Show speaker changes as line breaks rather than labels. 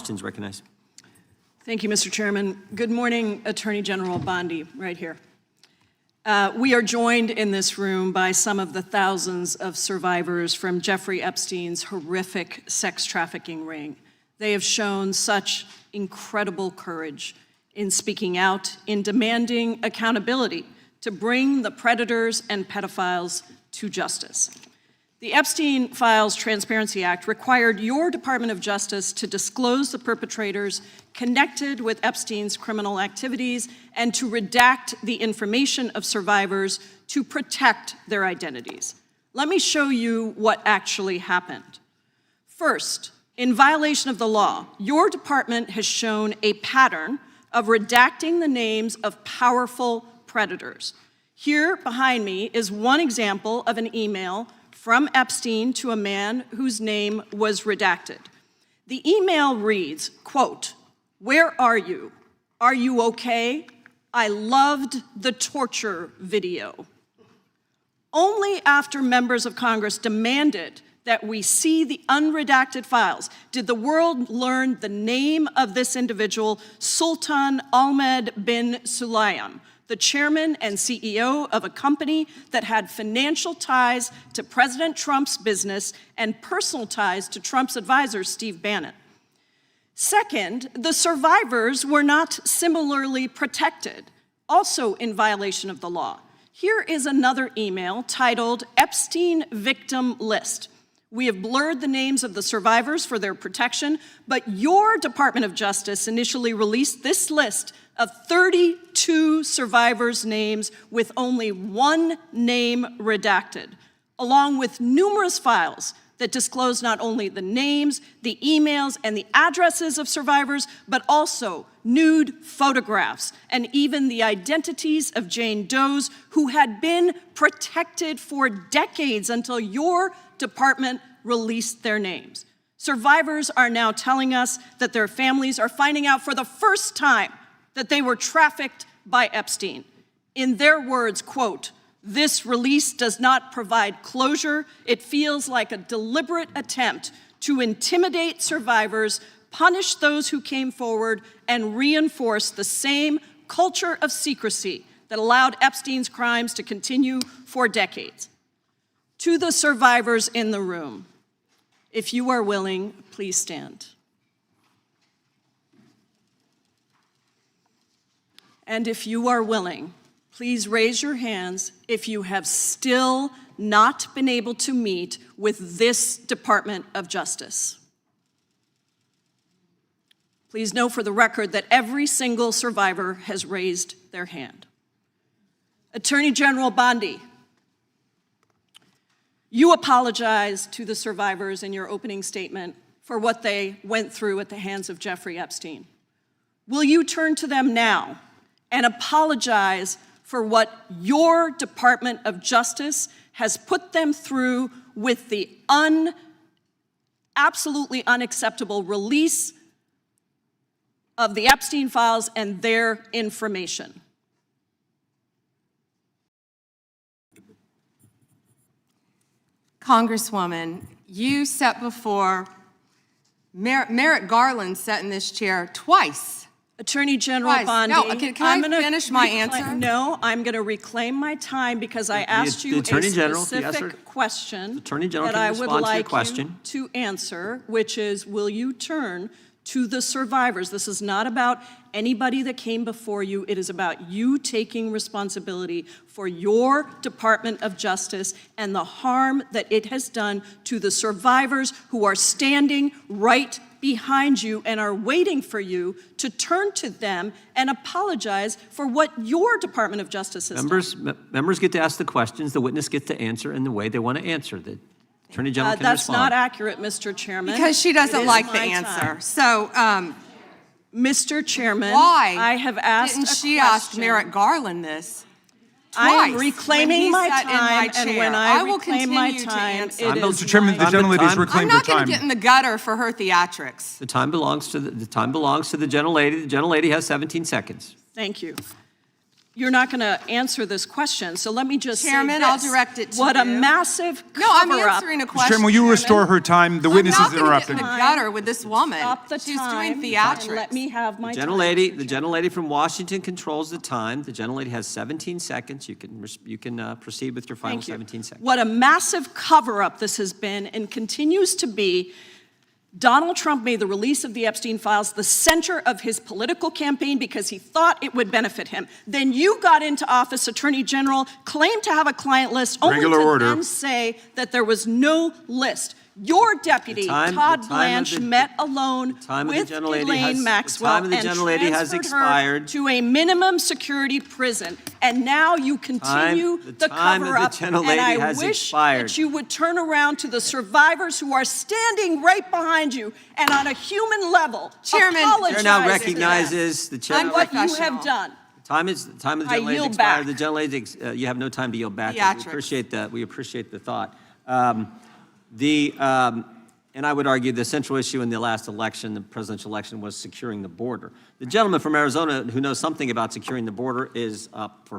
questions recognized.
Thank you, Mr. Chairman. Good morning, Attorney General Bondi, right here. We are joined in this room by some of the thousands of survivors from Jeffrey Epstein's horrific sex trafficking ring. They have shown such incredible courage in speaking out, in demanding accountability to bring the predators and pedophiles to justice. The Epstein Files Transparency Act required your Department of Justice to disclose the perpetrators connected with Epstein's criminal activities and to redact the information of survivors to protect their identities. Let me show you what actually happened. First, in violation of the law, your department has shown a pattern of redacting the names of powerful predators. Here behind me is one example of an email from Epstein to a man whose name was redacted. The email reads, quote, "Where are you? Are you okay? I loved the torture video." Only after members of Congress demanded that we see the unredacted files did the world learn the name of this individual, Sultan Ahmed bin Sulayem, the chairman and CEO of a company that had financial ties to President Trump's business and personal ties to Trump's advisor, Steve Bannon. Second, the survivors were not similarly protected, also in violation of the law. Here is another email titled Epstein Victim List. We have blurred the names of the survivors for their protection, but your Department of Justice initially released this list of 32 survivors' names with only one name redacted, along with numerous files that disclose not only the names, the emails, and the addresses of survivors, but also nude photographs and even the identities of Jane Does who had been protected for decades until your department released their names. Survivors are now telling us that their families are finding out for the first time that they were trafficked by Epstein. In their words, quote, "This release does not provide closure. It feels like a deliberate attempt to intimidate survivors, punish those who came forward, and reinforce the same culture of secrecy that allowed Epstein's crimes to continue for decades." To the survivors in the room, if you are willing, please stand. And if you are willing, please raise your hands if you have still not been able to meet with this Department of Justice. Please know for the record that every single survivor has raised their hand. Attorney General Bondi, you apologized to the survivors in your opening statement for what they went through at the hands of Jeffrey Epstein. Will you turn to them now and apologize for what your Department of Justice has put them through with the absolutely unacceptable release of the Epstein files and their information?
Congresswoman, you sat before, Merrick Garland sat in this chair twice.
Attorney General Bondi,
No, can I finish my answer?
No, I'm going to reclaim my time because I asked you a specific question that I would like you to answer, which is, will you turn to the survivors? This is not about anybody that came before you. It is about you taking responsibility for your Department of Justice and the harm that it has done to the survivors who are standing right behind you and are waiting for you to turn to them and apologize for what your Department of Justice has done.
Members get to ask the questions, the witness gets to answer in the way they want to answer. The Attorney General can
that's
respond.
not accurate, Mr. Chairman.
Because she doesn't like the answer.
Time.
So,
Mr. Chairman,
why
I have asked
didn't she ask Merrick Garland this?
I am reclaiming my time, and when I reclaim my time, it is
Mr. Chairman, the gentlelady's reclaimed her time.
I'm not going to get in the gutter for her theatrics.
The time belongs to the gentlelady. The gentlelady has 17 seconds.
Thank you. you're not going to answer this question, so let me just say
Chairman,
this.
I'll direct it to
What a
you.
massive
No, I'm
cover-up.
answering a
Mr.
question.
Chairman, will you restore her time? The witness is
I'm not gonna get
interrupting.
in the gutter with this woman.
Stop the
She's
time
doing
and
theatrics.
let me have my time.
The gentlelady from Washington controls the time. The gentlelady has 17 seconds. You can proceed with your final
Thank you.
17 seconds.
What a massive cover-up this has been and continues to be. Donald Trump made the release of the Epstein files the center of his political campaign because he thought it would benefit him. Then you got into office, Attorney General, claimed to have a client list, only
Regular
to
order.
then say that there was no list. Your deputy, Todd Blanche, met alone with Ghislaine Maxwell and transferred her to a minimum security prison. And now you continue the cover-up. And I wish that you would turn around to the survivors who are standing right behind you and on a human level
Chairman,
apologize
The chair now
to
recognizes the chair.
them and what you have done.
Time of the gentlelady
yield
expired.
back.
The gentlelady, you have no time to yield back.
Theatrics.
We appreciate the thought. And I would argue the central issue in the last election, the presidential election, was securing the border. The gentleman from Arizona who knows something about securing the border is up for